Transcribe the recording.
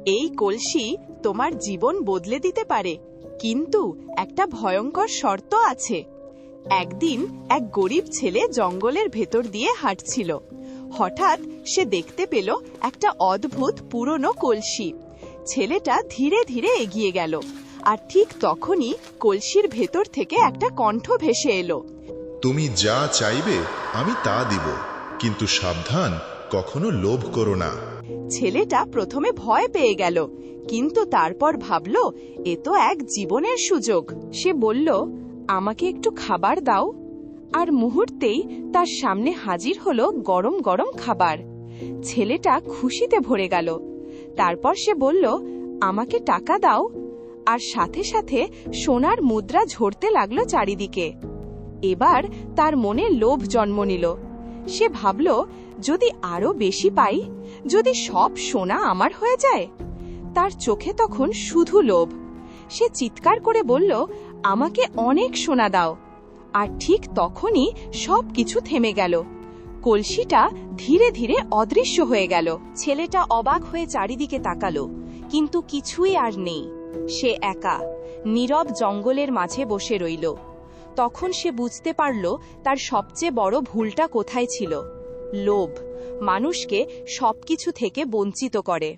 এই কলসি তোমার জীবন বদলে দিতে পারে, কিন্তু একটা ভয়ঙ্কর শর্ত আছে। একদিন এক গরিব ছেলে জঙ্গলের ভেতর দিয়ে হাঁটছিল। হঠাৎ সে দেখতে পেল একটা অদ্ভুত পুরনো কলসি। ছেলেটা ধীরে ধীরে এগিয়ে গেল, আর ঠিক তখনই কলসির ভেতর থেকে একটা কণ্ঠ ভেসে এলো। তুমি যা চাইবে আমি তা দিব, কিন্তু সাবধান, কখনো লোভ করো না। ছেলেটা প্রথমে ভয় পেয়ে গেল, কিন্তু তারপর ভাবল এ তো এক জীবনের সুযোগ। সে বলল, আমাকে একটু খাবার দাও। আর মুহূর্তেই তার সামনে হাজির হলো গরম গরম খাবার। ছেলেটা খুশিতে ভরে গেল। তারপর সে বলল, আমাকে টাকা দাও। আর সাথে সাথে সোনার মুদ্রা ঝরতে লাগলো চারিদিকে। এবার তার মনে লোভ জন্ম নিল। সে ভাবল, যদি আরো বেশি পাই, যদি সব সোনা আমার হয়ে যায়। তার চোখে তখন শুধু লোভ। সে চিৎকার করে বলল, আমাকে অনেক সোনা দাও। আর ঠিক তখনই সবকিছু থেমে গেল। কলসিটা ধীরে ধীরে অদৃশ্য হয়ে গেল। ছেলেটা অবাক হয়ে চারিদিকে তাকালো, কিন্তু কিছুই আর নেই। সে একা নীরব জঙ্গলের মাঝে বসে রইল। তখন সে বুঝতে পারল তার সবচেয়ে বড় ভুলটা কোথায় ছিল। লোভ মানুষকে সবকিছু থেকে বঞ্চিত করে।